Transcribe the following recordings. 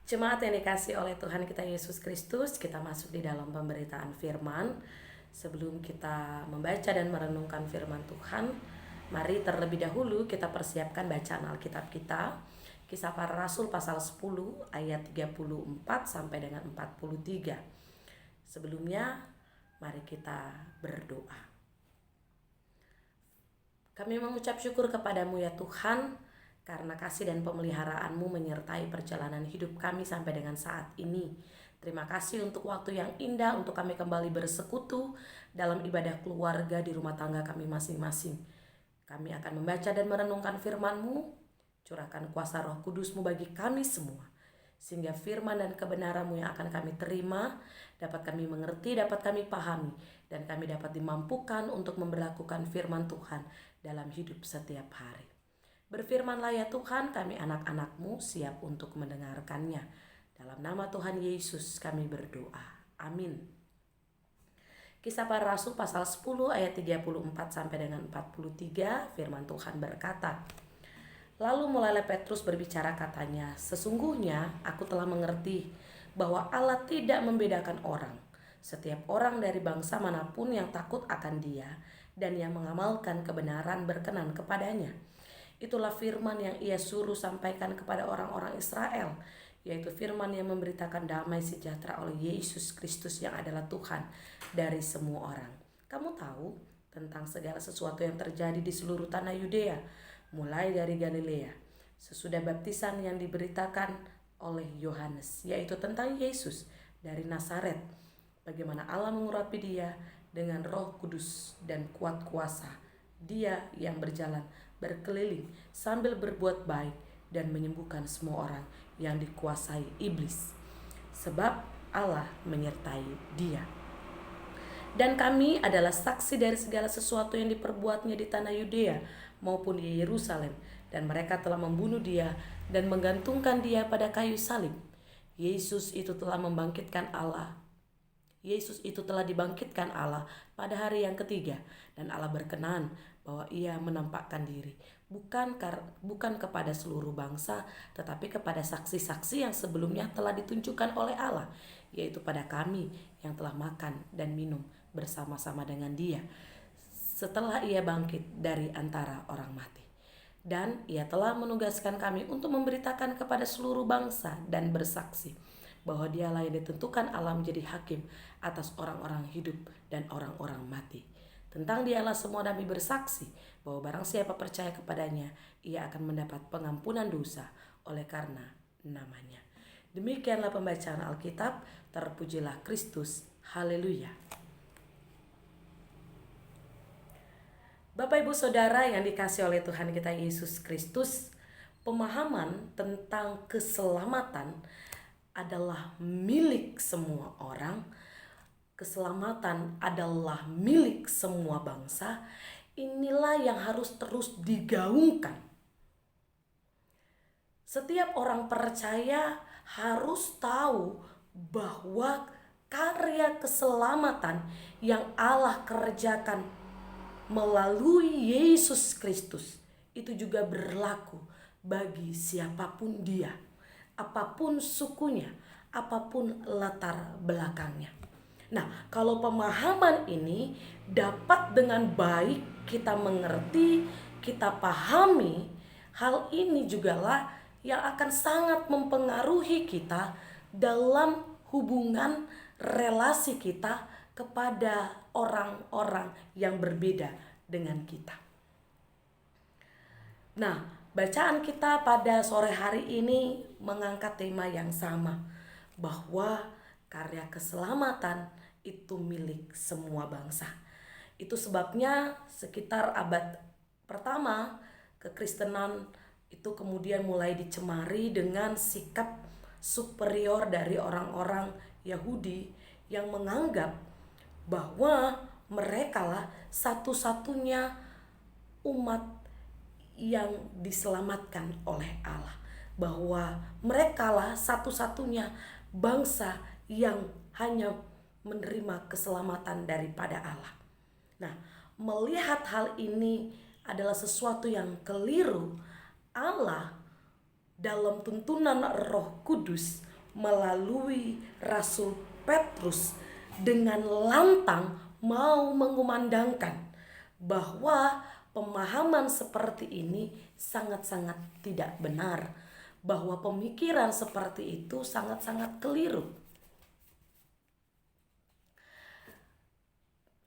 Jemaat yang dikasih oleh Tuhan kita Yesus Kristus, kita masuk di dalam pemberitaan firman. Sebelum kita membaca dan merenungkan firman Tuhan, mari terlebih dahulu kita persiapkan bacaan Alkitab kita. Kisah Para Rasul pasal 10 ayat 34 sampai dengan 43. Sebelumnya, mari kita berdoa. Kami mengucap syukur kepadamu ya Tuhan, karena kasih dan pemeliharaanmu menyertai perjalanan hidup kami sampai dengan saat ini. Terima kasih untuk waktu yang indah untuk kami kembali bersekutu dalam ibadah keluarga di rumah tangga kami masing-masing. Kami akan membaca dan merenungkan firman-Mu. Curahkan kuasa Roh Kudus-Mu bagi kami semua, sehingga firman dan kebenaran-Mu yang akan kami terima dapat kami mengerti, dapat kami pahami, dan kami dapat dimampukan untuk memberlakukan firman Tuhan dalam hidup setiap hari. Berfirmanlah ya Tuhan, kami anak-anak-Mu siap untuk mendengarkannya. Dalam nama Tuhan Yesus kami berdoa. Amin. Kisah Para Rasul pasal 10 ayat 34 sampai dengan 43, firman Tuhan berkata, Lalu mulailah Petrus berbicara katanya, Sesungguhnya aku telah mengerti bahwa Allah tidak membedakan orang. Setiap orang dari bangsa manapun yang takut akan Dia dan yang mengamalkan kebenaran berkenan kepadanya. Itulah firman yang ia suruh sampaikan kepada orang-orang Israel, yaitu firman yang memberitakan damai sejahtera oleh Yesus Kristus yang adalah Tuhan dari semua orang. Kamu tahu tentang segala sesuatu yang terjadi di seluruh tanah Yudea, mulai dari Galilea, sesudah baptisan yang diberitakan oleh Yohanes, yaitu tentang Yesus dari Nazaret, bagaimana Allah mengurapi Dia dengan Roh Kudus dan kuat kuasa. Dia yang berjalan berkeliling sambil berbuat baik dan menyembuhkan semua orang yang dikuasai iblis, sebab Allah menyertai Dia. Dan kami adalah saksi dari segala sesuatu yang diperbuatnya di tanah Yudea maupun di Yerusalem, dan mereka telah membunuh Dia dan menggantungkan Dia pada kayu salib. Yesus itu telah dibangkitkan Allah pada hari yang ketiga, dan Allah berkenan bahwa Ia menampakkan diri bukan kepada seluruh bangsa, tetapi kepada saksi-saksi yang sebelumnya telah ditunjukkan oleh Allah, yaitu pada kami yang telah makan dan minum bersama-sama dengan Dia setelah Ia bangkit dari antara orang mati. Dan Ia telah menugaskan kami untuk memberitakan kepada seluruh bangsa dan bersaksi bahwa Dialah yang ditentukan Allah menjadi hakim atas orang-orang hidup dan orang-orang mati. Tentang Dialah semua nabi bersaksi bahwa barang siapa percaya kepadanya, ia akan mendapat pengampunan dosa oleh karena namanya. Demikianlah pembacaan Alkitab. Terpujilah Kristus. Haleluya. Bapak Ibu Saudara yang dikasihi oleh Tuhan kita Yesus Kristus, pemahaman tentang keselamatan adalah milik semua orang. Keselamatan adalah milik semua bangsa. Inilah yang harus terus digaungkan. Setiap orang percaya harus tahu bahwa karya keselamatan yang Allah kerjakan melalui Yesus Kristus itu juga berlaku bagi siapapun dia, apapun sukunya, apapun latar belakangnya. Nah, kalau pemahaman ini dapat dengan baik kita mengerti, kita pahami, hal ini jugalah yang akan sangat mempengaruhi kita dalam hubungan relasi kita kepada orang-orang yang berbeda dengan kita. Nah, bacaan kita pada sore hari ini mengangkat tema yang sama, bahwa karya keselamatan itu milik semua bangsa. Itu sebabnya sekitar abad pertama kekristenan itu kemudian mulai dicemari dengan sikap superior dari orang-orang Yahudi yang menganggap bahwa merekalah satu-satunya umat yang diselamatkan oleh Allah, bahwa merekalah satu-satunya bangsa yang hanya menerima keselamatan daripada Allah. Nah, melihat hal ini adalah sesuatu yang keliru. Allah dalam tuntunan Roh Kudus melalui Rasul Petrus dengan lantang mau mengumandangkan bahwa pemahaman seperti ini sangat-sangat tidak benar, bahwa pemikiran seperti itu sangat-sangat keliru.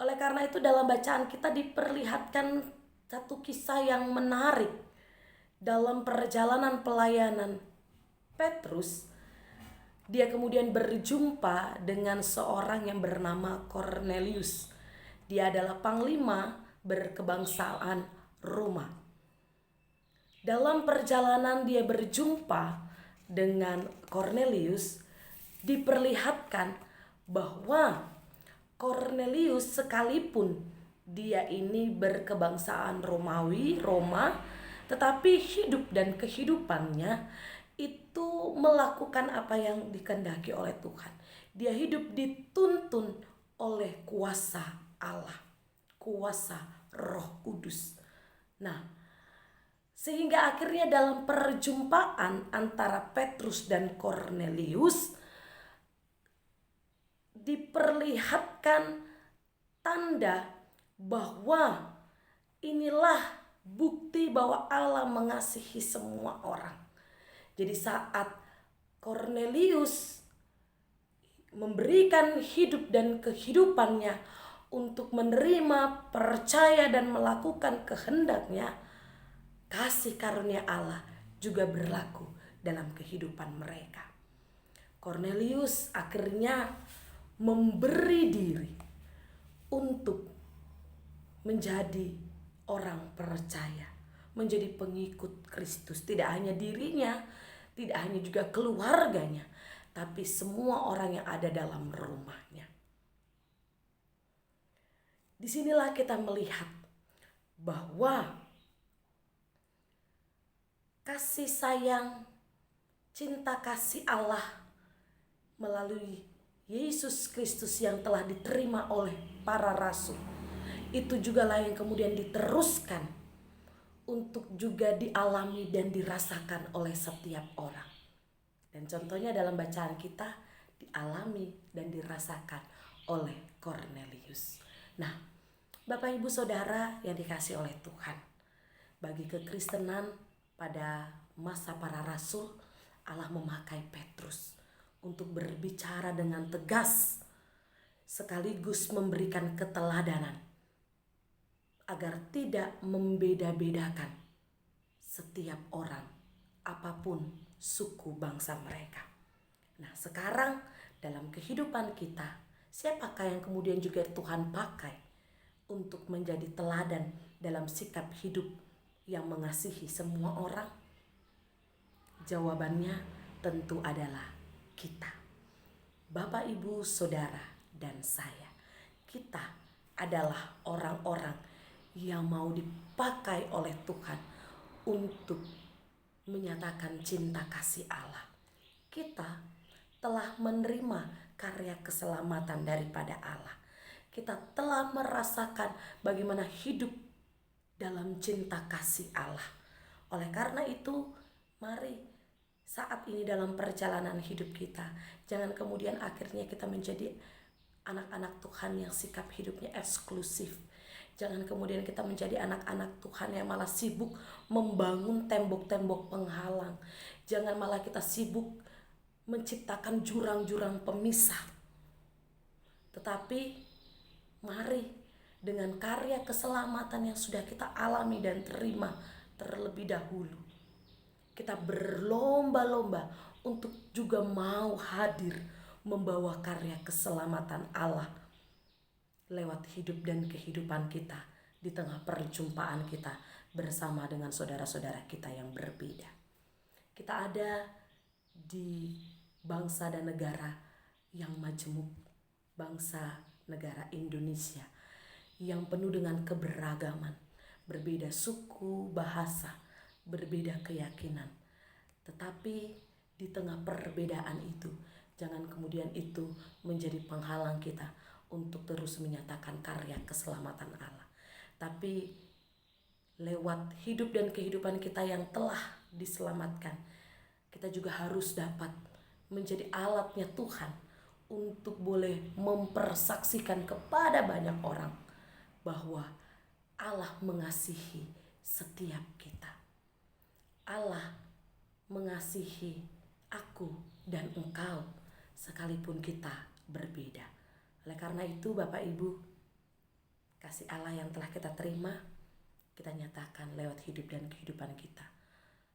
Oleh karena itu dalam bacaan kita diperlihatkan satu kisah yang menarik dalam perjalanan pelayanan Petrus. Dia kemudian berjumpa dengan seorang yang bernama Cornelius. Dia adalah panglima berkebangsaan Roma. Dalam perjalanan dia berjumpa dengan Cornelius, diperlihatkan bahwa Cornelius sekalipun dia ini berkebangsaan Romawi, Roma, tetapi hidup dan kehidupannya itu melakukan apa yang dikehendaki oleh Tuhan. Dia hidup dituntun oleh kuasa Allah, kuasa Roh Kudus. Nah, sehingga akhirnya dalam perjumpaan antara Petrus dan Cornelius diperlihatkan tanda bahwa inilah bukti bahwa Allah mengasihi semua orang. Jadi saat Cornelius memberikan hidup dan kehidupannya untuk menerima, percaya dan melakukan kehendaknya, kasih karunia Allah juga berlaku dalam kehidupan mereka. Cornelius akhirnya memberi diri untuk menjadi orang percaya, menjadi pengikut Kristus. Tidak hanya dirinya, tidak hanya juga keluarganya, tapi semua orang yang ada dalam rumahnya. Disinilah kita melihat bahwa kasih sayang, cinta kasih Allah melalui Yesus Kristus yang telah diterima oleh para rasul, itu juga lah yang kemudian diteruskan untuk juga dialami dan dirasakan oleh setiap orang. Dan contohnya dalam bacaan kita dialami dan dirasakan oleh Cornelius. Nah, Bapak Ibu Saudara yang dikasihi oleh Tuhan, bagi kekristenan pada masa para rasul, Allah memakai Petrus untuk berbicara dengan tegas sekaligus memberikan keteladanan agar tidak membeda-bedakan setiap orang apapun suku bangsa mereka. Nah, sekarang dalam kehidupan kita, siapakah yang kemudian juga Tuhan pakai untuk menjadi teladan dalam sikap hidup yang mengasihi semua orang? Jawabannya tentu adalah kita. Bapak, Ibu, Saudara, dan saya. Kita adalah orang-orang yang mau dipakai oleh Tuhan untuk menyatakan cinta kasih Allah. Kita telah menerima karya keselamatan daripada Allah. Kita telah merasakan bagaimana hidup dalam cinta kasih Allah. Oleh karena itu, mari saat ini dalam perjalanan hidup kita, jangan kemudian akhirnya kita menjadi anak-anak Tuhan yang sikap hidupnya eksklusif. Jangan kemudian kita menjadi anak-anak Tuhan yang malah sibuk membangun tembok-tembok penghalang. Jangan malah kita sibuk menciptakan jurang-jurang pemisah. Tetapi mari dengan karya keselamatan yang sudah kita alami dan terima terlebih dahulu, kita berlomba-lomba untuk juga mau hadir membawa karya keselamatan Allah lewat hidup dan kehidupan kita di tengah perjumpaan kita bersama dengan saudara-saudara kita yang berbeda. Kita ada di bangsa dan negara yang majemuk, bangsa negara Indonesia yang penuh dengan keberagaman, berbeda suku, bahasa, berbeda keyakinan. Tetapi di tengah perbedaan itu, jangan kemudian itu menjadi penghalang kita untuk terus menyatakan karya keselamatan Allah. Tapi lewat hidup dan kehidupan kita yang telah diselamatkan, kita juga harus dapat menjadi alatnya Tuhan untuk boleh mempersaksikan kepada banyak orang bahwa Allah mengasihi setiap kita. Allah mengasihi aku dan engkau sekalipun kita berbeda. Oleh karena itu Bapak Ibu, kasih Allah yang telah kita terima, kita nyatakan lewat hidup dan kehidupan kita.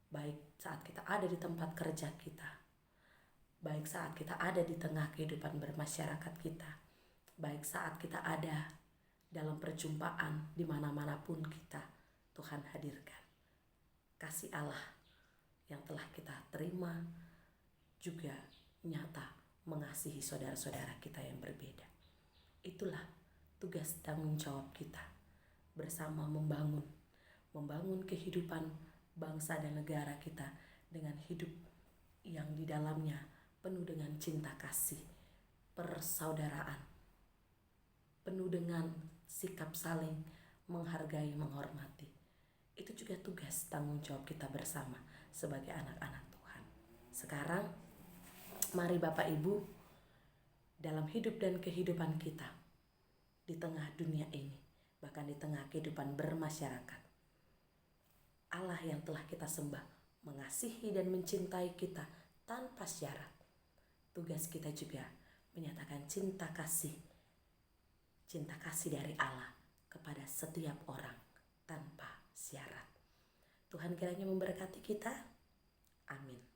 Baik saat kita ada di tempat kerja kita, baik saat kita ada di tengah kehidupan bermasyarakat kita, baik saat kita ada dalam perjumpaan di mana-manapun kita, Tuhan hadirkan. Kasih Allah yang telah kita terima juga nyata mengasihi saudara-saudara kita yang berbeda. Itulah tugas tanggung jawab kita bersama membangun kehidupan bangsa dan negara kita dengan hidup yang di dalamnya penuh dengan cinta kasih, persaudaraan, penuh dengan sikap saling menghargai, menghormati. Itu juga tugas tanggung jawab kita bersama sebagai anak-anak Tuhan. Sekarang mari Bapak Ibu, dalam hidup dan kehidupan kita di tengah dunia ini, bahkan di tengah kehidupan bermasyarakat, Allah yang telah kita sembah mengasihi dan mencintai kita tanpa syarat. Tugas kita juga menyatakan cinta kasih dari Allah kepada setiap orang tanpa syarat. Tuhan kiranya memberkati kita. Amin.